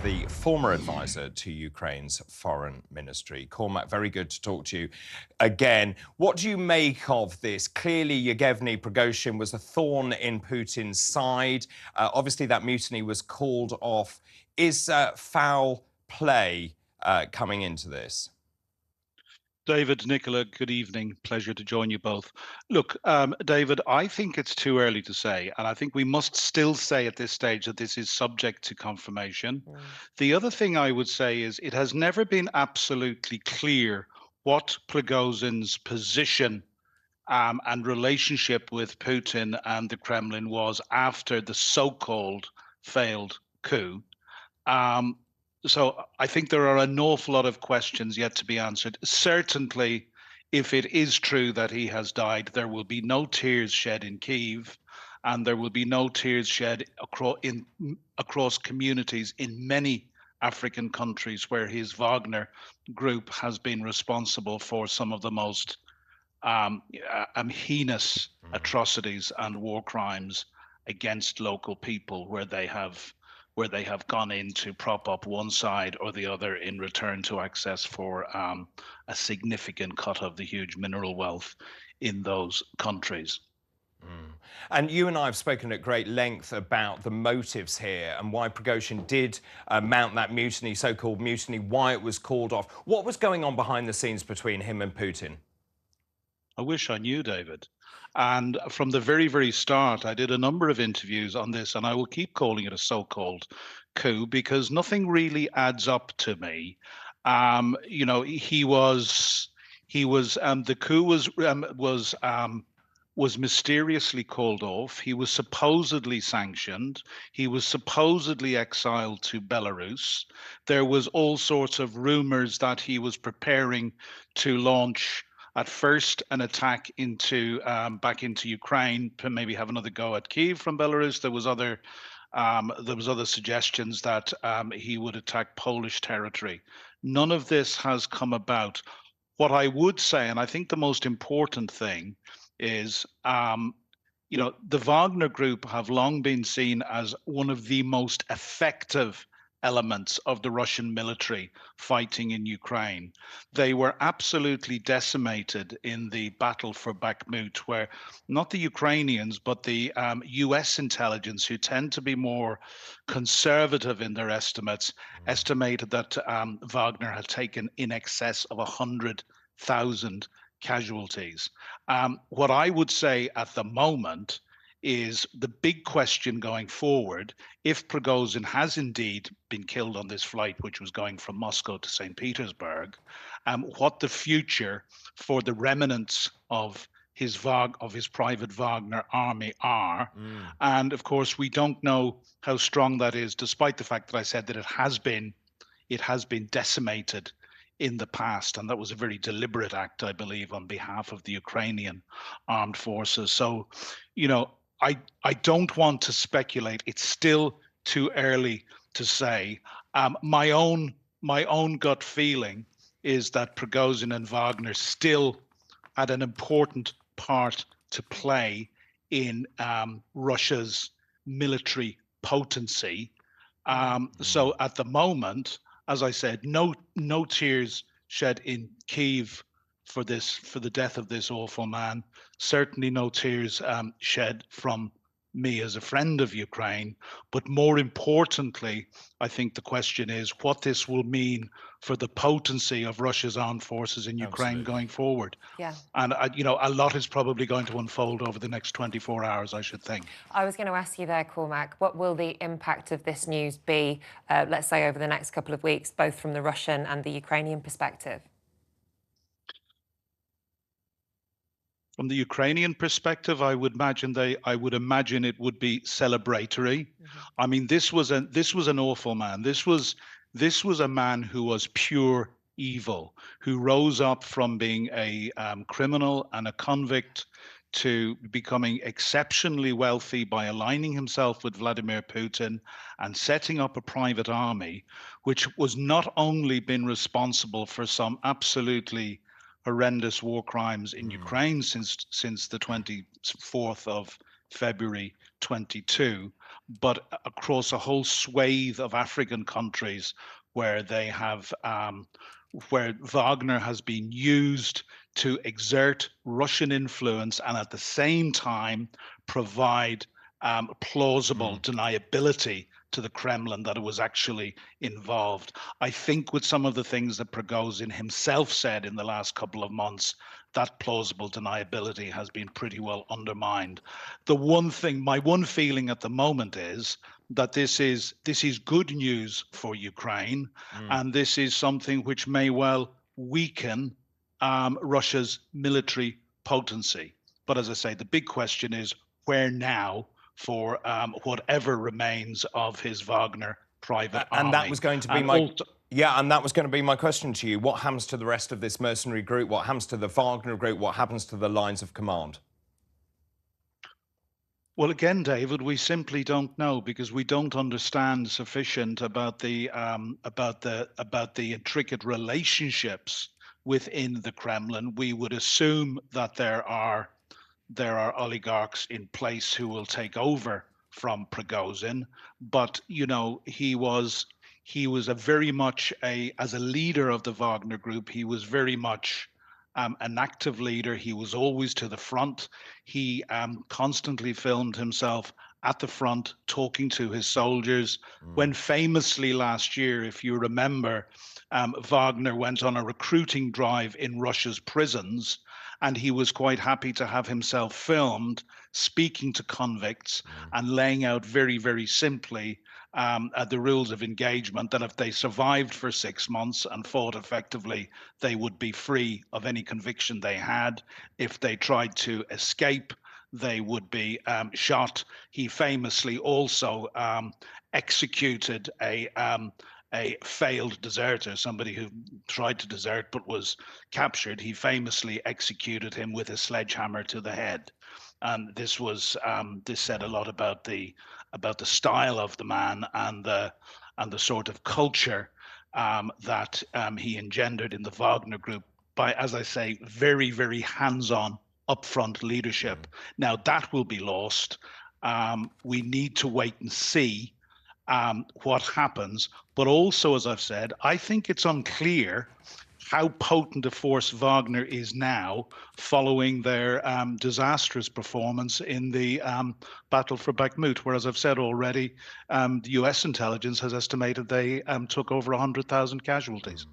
the former advisor to Ukraine's foreign ministry. Cormac, very good to talk to you again. What do you make of this? Clearly, Yevgeny Prigozhin was a thorn in Putin's side. Obviously, that mutiny was called off. Is foul play coming into this? David, Nicola, good evening. Pleasure to join you both. Look, David, I think it's too early to say, and I think we must still say at this stage that this is subject to confirmation. The other thing I would say is it has never been absolutely clear what Prigozhin's position and relationship with Putin and the Kremlin was after the so-called failed coup. Um, so I think there are an awful lot of questions yet to be answered. Certainly, if it is true that he has died, there will be no tears shed in Kyiv, and there will be no tears shed across communities in many African countries where his Wagner group has been responsible for some of the most heinous atrocities and war crimes against local people, where they have gone in to prop up one side or the other in return to access for a significant cut of the huge mineral wealth in those countries. And you and I have spoken at great length about the motives here and why Prigozhin did mount that mutiny, so-called mutiny, why it was called off. What was going on behind the scenes between him and Putin? I wish I knew, David. And from the very, very start, I did a number of interviews on this, and I will keep calling it a so-called coup because nothing really adds up to me. The coup was mysteriously called off. He was supposedly sanctioned. He was supposedly exiled to Belarus. There was all sorts of rumors that he was preparing to launch at first an attack into back into Ukraine to maybe have another go at Kyiv from Belarus. There was other suggestions that he would attack Polish territory. None of this has come about. What I would say, and I think the most important thing, is the Wagner Group have long been seen as one of the most effective elements of the Russian military fighting in Ukraine. They were absolutely decimated in the battle for Bakhmut, where not the Ukrainians, but the US intelligence, who tend to be more conservative in their estimates, estimated that Wagner had taken in excess of 100,000 casualties. What I would say at the moment is the big question going forward, if Prigozhin has indeed been killed on this flight, which was going from Moscow to St. Petersburg, what the future for the remnants of his private Wagner army are. And of course, we don't know how strong that is, despite the fact that I said that it has been decimated in the past, and that was a very deliberate act, I believe, on behalf of the Ukrainian armed forces. So, I don't want to speculate. It's still too early to say. My own gut feeling is that Prigozhin and Wagner still had an important part to play in Russia's military potency. So at the moment, as I said, no tears shed in Kyiv for the death of this awful man. Certainly no tears shed from me as a friend of Ukraine. But more importantly, I think the question is what this will mean for the potency of Russia's armed forces in Ukraine going forward. Yeah. And a lot is probably going to unfold over the next 24 hours, I should think. I was going to ask you there, Cormac, what will the impact of this news be, let's say, over the next couple of weeks, both from the Russian and the Ukrainian perspective? From the Ukrainian perspective, I would imagine it would be celebratory. I mean, this was an awful man. This was a man who was pure evil, who rose up from being a criminal and a convict to becoming exceptionally wealthy by aligning himself with Vladimir Putin and setting up a private army, which was not only been responsible for some absolutely horrendous war crimes in Ukraine since the 24th of February 22, but across a whole swathe of African countries where they have, where Wagner has been used to exert Russian influence and at the same time provide plausible deniability to the Kremlin that it was actually involved. I think with some of the things that Prigozhin himself said in the last couple of months, that plausible deniability has been pretty well undermined. The one thing, my one feeling at the moment is that this is good news for Ukraine, and this is something which may well weaken Russia's military potency. But as I say, the big question is where now for whatever remains of his Wagner private army. And that was going to be and that was going to be my question to you. What happens to the rest of this mercenary group? What happens to the Wagner group? What happens to the lines of command? Well, again, David, we simply don't know because we don't understand sufficient about the intricate relationships within the Kremlin. We would assume that there are oligarchs in place who will take over from Prigozhin, but you know he was a very much as a leader of the Wagner group. He was very much an active leader. He was always to the front. He constantly filmed himself at the front talking to his soldiers. When famously last year, if you remember, Wagner went on a recruiting drive in Russia's prisons, and he was quite happy to have himself filmed speaking to convicts and laying out very, very simply the rules of engagement, that if they survived for 6 months and fought effectively, they would be free of any conviction they had. If they tried to escape, they would be shot. He famously also executed a failed deserter, somebody who tried to desert but was captured. He famously executed him with a sledgehammer to the head. And this was this said a lot about the style of the man and the sort of culture that he engendered in the Wagner group by, as I say, very, very hands-on, upfront leadership. Now that will be lost. We need to wait and see what happens. But also, as I've said, I think it's unclear how potent a force Wagner is now following their disastrous performance in the battle for Bakhmut, where, as I've said already, the US intelligence has estimated they took over 100,000 casualties.